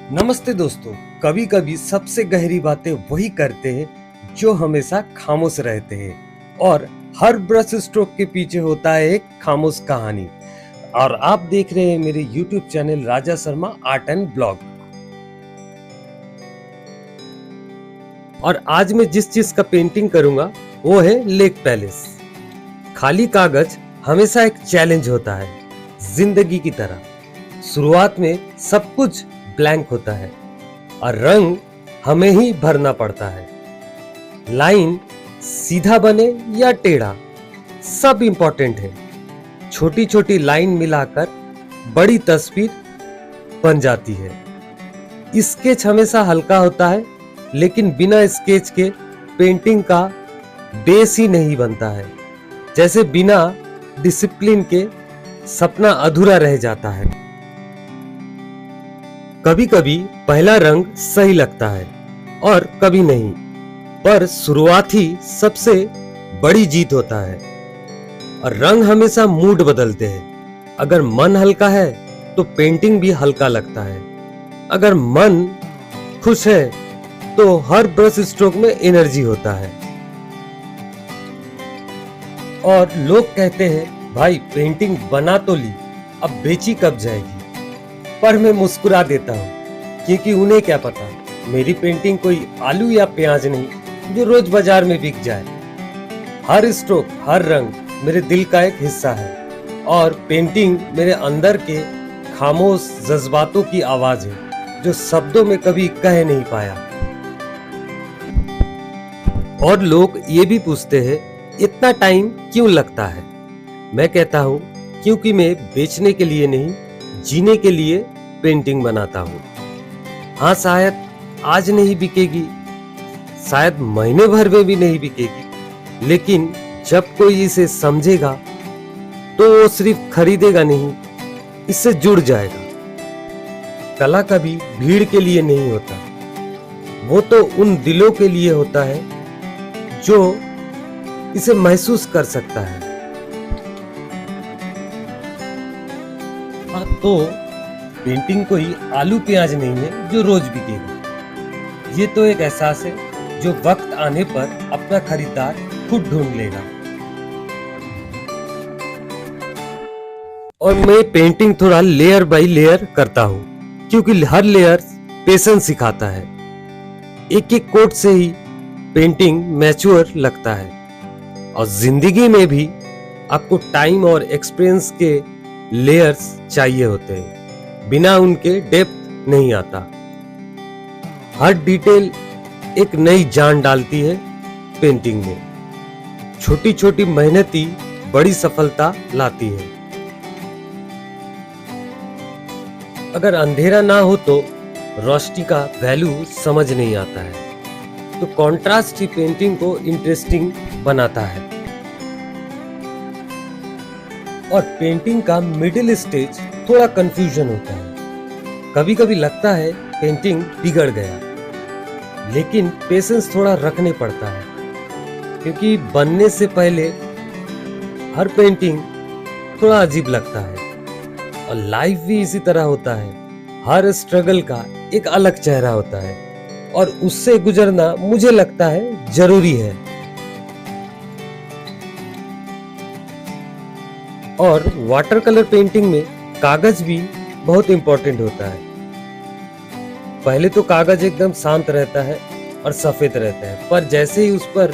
नमस्ते दोस्तों। कभी कभी सबसे गहरी बातें वही करते हैं जो हमेशा खामोश रहते हैं और हर ब्रश स्ट्रोक के पीछे होता है एक खामोश कहानी। और आप देख रहे हैं मेरे YouTube channel Raja Sharma art and blog. और आज मैं जिस चीज का पेंटिंग करूंगा वो है लेक पैलेस। खाली कागज हमेशा एक चैलेंज होता है, जिंदगी की तरह। शुरुआत में सब कुछ ब्लैंक होता है और रंग हमें ही भरना पड़ता है। लाइन सीधा बने या टेढ़ा, सब इंपॉर्टेंट है। छोटी छोटी लाइन मिलाकर बड़ी तस्वीर बन जाती है। स्केच हमेशा हल्का होता है, लेकिन बिना स्केच के पेंटिंग का बेस ही नहीं बनता है। जैसे बिना डिसिप्लिन के सपना अधूरा रह जाता है। कभी कभी पहला रंग सही लगता है और कभी नहीं, पर शुरुआत ही सबसे बड़ी जीत होता है। और रंग हमेशा मूड बदलते हैं। अगर मन हल्का है तो पेंटिंग भी हल्का लगता है। अगर मन खुश है तो हर ब्रश स्ट्रोक में एनर्जी होता है। और लोग कहते हैं भाई पेंटिंग बना तो ली, अब बेची कब जाएगी। पर मैं मुस्कुरा देता हूँ, क्योंकि उन्हें क्या पता मेरी पेंटिंग कोई आलू या प्याज नहीं जो रोज बाजार में बिक जाए। हर स्ट्रोक, हर रंग मेरे दिल का एक हिस्सा है और पेंटिंग मेरे अंदर के खामोश जज्बातों की आवाज है जो शब्दों में कभी कह नहीं पाया। और लोग ये भी पूछते हैं इतना टाइम क्यों लगता है। मैं कहता हूँ क्योंकि मैं बेचने के लिए नहीं, जीने के लिए पेंटिंग बनाता हूँ। हाँ, शायद आज नहीं बिकेगी, शायद महीने भर में भी नहीं बिकेगी, लेकिन जब कोई इसे समझेगा तो वो सिर्फ खरीदेगा नहीं, इससे जुड़ जाएगा। कला कभी भीड़ के लिए नहीं होता, वो तो उन दिलों के लिए होता है जो इसे महसूस कर सकता है। तो पेंटिंग कोई आलू प्याज नहीं है जो रोज बिकेगी। ये तो एक एहसास है जो वक्त आने पर अपना खरीदार खुद ढूंढ लेगा। और मैं पेंटिंग थोड़ा लेयर बाय लेयर करता हूँ, क्योंकि हर लेयर पेशेंस सिखाता है। एक एक कोट से ही पेंटिंग मैच्योर लगता है। और जिंदगी में भी आपको टाइम और एक्सपीरियंस के लेयर्स चाहिए होते हैं, बिना उनके डेप्थ नहीं आता। हर डिटेल एक नई जान डालती है पेंटिंग में। छोटी छोटी मेहनत ही बड़ी सफलता लाती है। अगर अंधेरा ना हो तो रोशनी का वैल्यू समझ नहीं आता है। तो कंट्रास्ट ही पेंटिंग को इंटरेस्टिंग बनाता है। और पेंटिंग का मिडिल स्टेज थोड़ा कंफ्यूजन होता है। कभी कभी लगता है पेंटिंग बिगड़ गया, लेकिन पेशेंस थोड़ा रखने पड़ता है, क्योंकि बनने से पहले हर पेंटिंग थोड़ा अजीब लगता है। और लाइफ भी इसी तरह होता है। हर स्ट्रगल का एक अलग चेहरा होता है और उससे गुजरना मुझे लगता है जरूरी है। और वाटर कलर पेंटिंग में कागज भी बहुत इंपॉर्टेंट होता है। पहले तो कागज एकदम शांत रहता है और सफेद रहता है, पर जैसे ही उस पर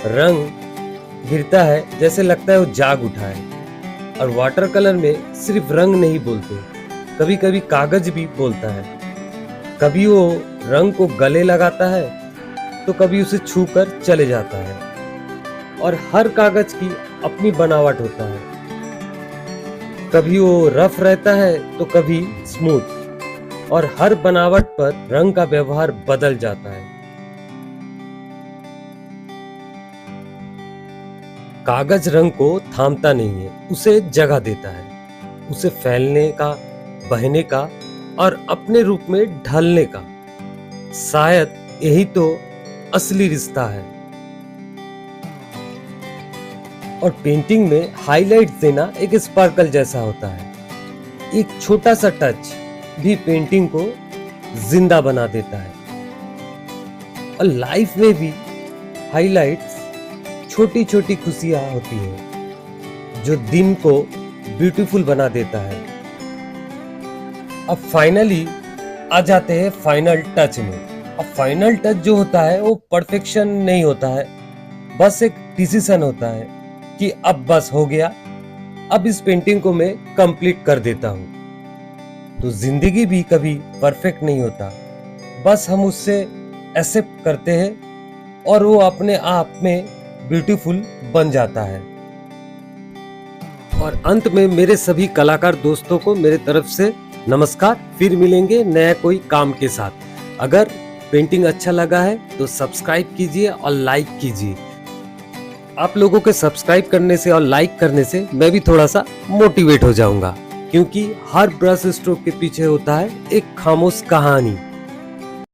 रंग गिरता है जैसे लगता है वो जाग उठा है। और वाटर कलर में सिर्फ रंग नहीं बोलते, कभी कभी कागज भी बोलता है। कभी वो रंग को गले लगाता है तो कभी उसे छूकर चले जाता है। और हर कागज की अपनी बनावट होता है। कभी वो रफ रहता है तो कभी स्मूथ, और हर बनावट पर रंग का व्यवहार बदल जाता है। कागज रंग को थामता नहीं है, उसे जगह देता है, उसे फैलने का, बहने का और अपने रूप में ढलने का। शायद यही तो असली रिश्ता है। और पेंटिंग में हाइलाइट देना एक स्पार्कल जैसा होता है। एक छोटा सा टच भी पेंटिंग को जिंदा बना देता है। और लाइफ में भी हाइलाइट्स छोटी छोटी खुशियां होती है जो दिन को ब्यूटीफुल बना देता है। अब फाइनली आ जाते हैं फाइनल टच में। अब फाइनल टच जो होता है वो परफेक्शन नहीं होता है, बस एक डिसीजन होता है कि अब बस हो गया, अब इस पेंटिंग को मैं कंप्लीट कर देता हूँ। तो जिंदगी भी कभी परफेक्ट नहीं होता, बस हम उससे एक्सेप्ट करते हैं और वो अपने आप में ब्यूटीफुल बन जाता है। और अंत में मेरे सभी कलाकार दोस्तों को मेरे तरफ से नमस्कार। फिर मिलेंगे नया कोई काम के साथ। अगर पेंटिंग अच्छा लगा है तो सब्सक्राइब कीजिए और लाइक कीजिए। आप लोगों के सब्सक्राइब करने से और लाइक करने से मैं भी थोड़ा सा मोटिवेट हो जाऊंगा, क्योंकि हर ब्रश स्ट्रोक के पीछे होता है एक खामोश कहानी।